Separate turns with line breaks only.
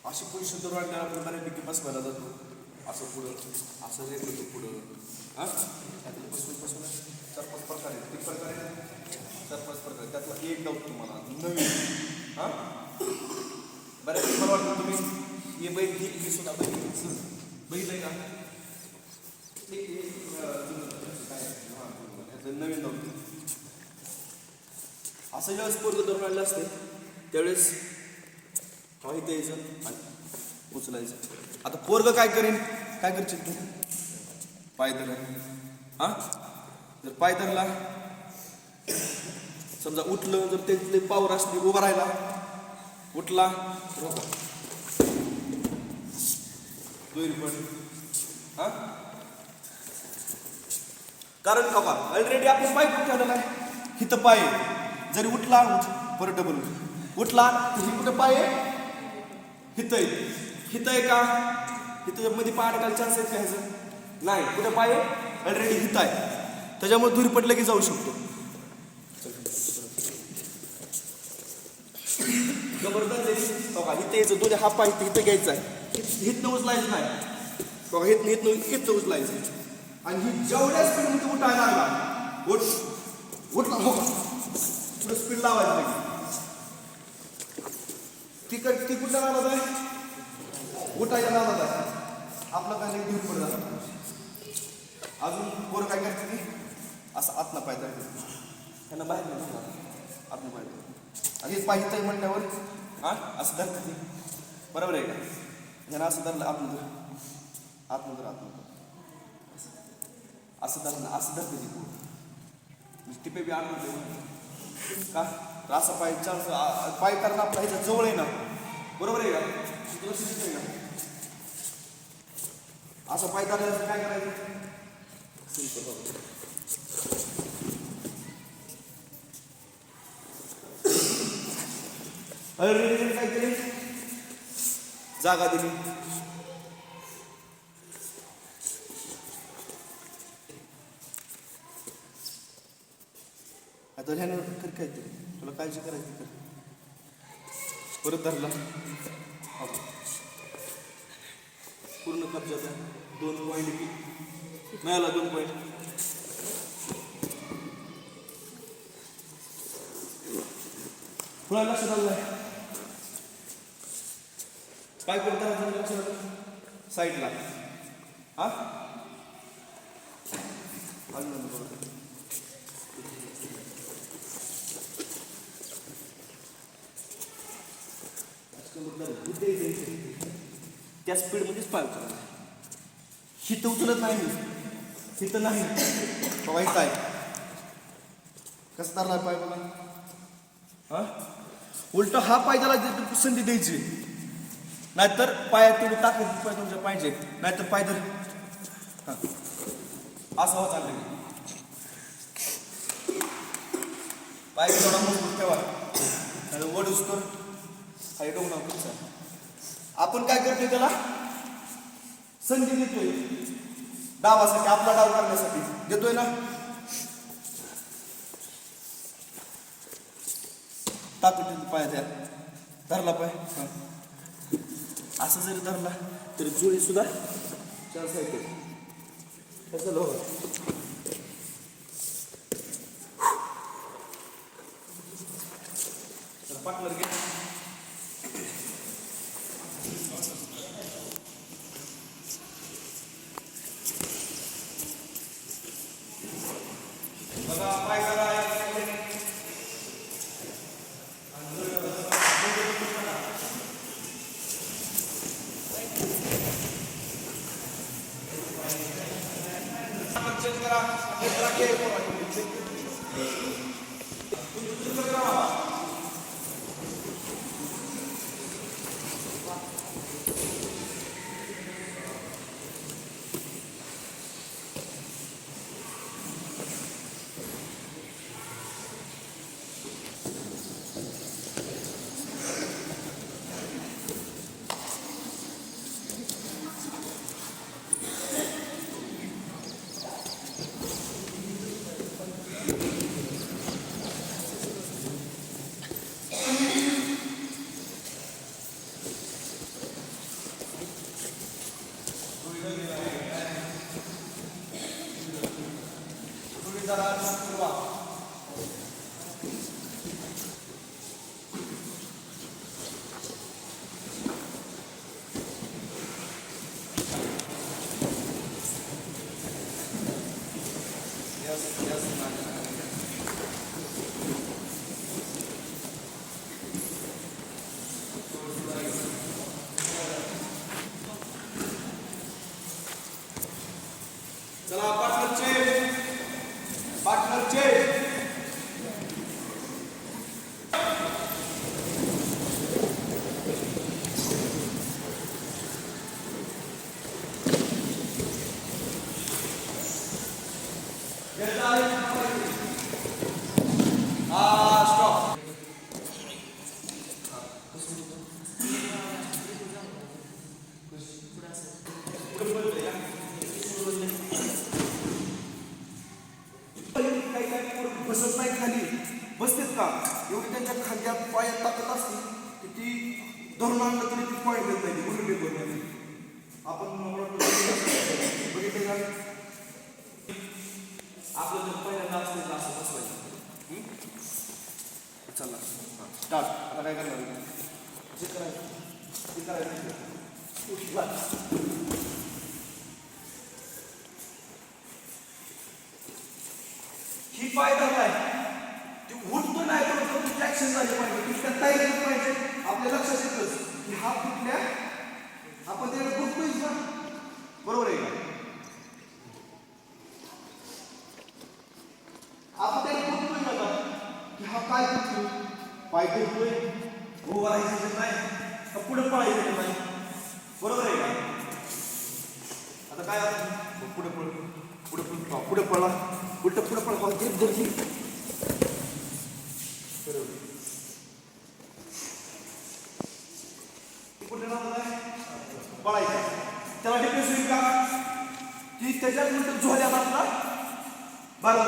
अशी पोझिशन धरून आणल्यावर आपण बऱ्यापैकी बसवायला जातो. असं पुढं असं रेट होतो पुढं. हां बसून चार पाच प्रकारे त्यातला एक डाऊट तुम्हाला नवीन. हां बऱ्यापैकी मला वाटतं तुम्ही हे बघितली सुद्धा बघितलंय का नवीन डाऊट. असं ज्यावेळेस पोरगं धरून आणलं असते त्यावेळेस इथं यायचं आणि उचलायचं. आता पोरगं काय करेन, काय करशील तू पाय धर. हां जर पाय धरला समजा उठलं जर ते पावर असली उभा राहिला उठला दोरी पण. हां कारण का ऑलरेडी आपण पाय कुठे ठेवलेला आहे हिथं पाय जरी उठला परत डबल उठला तर ही कुठं पाय आहे हिथं आहे का हिथं मध्ये पाय अडकायला चान्स आहे का ह्याचं नाही. कुठं पाय आहे ऑलरेडी हिथं आहे त्याच्यामुळे धुरी पडलं की जाऊ शकतो. जबरदस्त आहे बघा इथं यायचं दोन्ही हा पाय इथं घ्यायचा आहे हिथनं उचलायचं नाही बघा हिथनं उचलायचं आणि ही जेवढ्या स्पीडमध्ये उठायला लागला उठला हो पुढे स्पीड लावायचं नाही. ती कुठल्या नावात आहे उठायच्या नावात आहे आपलं काय नाही धूर पडला. अजून पोरं काय करते की असं आतनं पाहिजे त्यांना बाहेर आतनं पाहिजे आणि हे पाहिजे म्हटल्यावर हां असं धरते ती बरोबर आहे का ह्यानं असं धरलं आतनं धर असं धरते ती पोरं टिपे बी आणून का तर असं पाय करणं आपला ह्याच्या जवळ आहे ना बरोबर आहे का तुला शिकत आहे का असं पाय करायचं काय करायचं सिंपल काय केली जागा दिली. आता ह्यानं कर काय तरी तुला काळजी करायची कर परत धरला पूर्ण कब्जाचा 2 पॉईंट मिळाला 2 पॉईंट. पुढे लक्ष झालं काय करता लक्ष साईडला हा त्या स्पीडमध्येच पाय उचलला. हिथं उचलत नाही मी, हिथं नाही बघा, इथं आहे. कसं धरला पाय बघा. हा उलट हा पाय त्याला संधी द्यायची, नाहीतर पायात तेवढी ताकद पाय तुमच्या पाहिजे, नाहीतर पाय धर. हां असं होत चाललं. पाय थोडा मजबूत ठेवा, वड उसतो खाली डोंगरावर तुमचा. आपण काय करतोय, त्याला संधी देतोय डावासाठी, आपला डाव करण्यासाठी देतोय ना. ताकद पाय द्या, धरला पाय. असं जरी धरला तरी जुळी सुद्धा चान्स आहे. कसं लो पार्टनर घे. बघा पाय करा. चला पार्टनर चेंज. स्टॉप. बसत नाही खाली, बसतेत का एवढी त्यांच्या खांद्यात पायात ताकद असते की ती धरून आणलं तरी ती पॉईंट देत नाही, उलटे करून. आपण बघितलं का आपलं जर पहिल्यांदा असलेलं असं बसवायचं. चला स्टार्ट. आता काय करणार, जे करायचं ते करायचं. ही पाय धरलाय, ती उठतो नाही तर तुमची ऍक्शन झाली पाहिजे, तुमच्या तयारी पाहिजे. आपल्या लक्षात येतच की हा कुठल्या आपण त्याला बघतोय ना, बरोबर आहे का. आपण त्याला बघतोय ना की हा काय करतोय, पाय धरतोय, उभा राहायचं नाही, पुढे पळायचं नाही, बरोबर आहे का. आता काय पुढे पुढे पळला, उलट पुढे पळा, घेत धरली. कुठे पळायचं, त्याला डिफेन्स होईल का की त्याच्यात उलट झोल्यात आपला बारा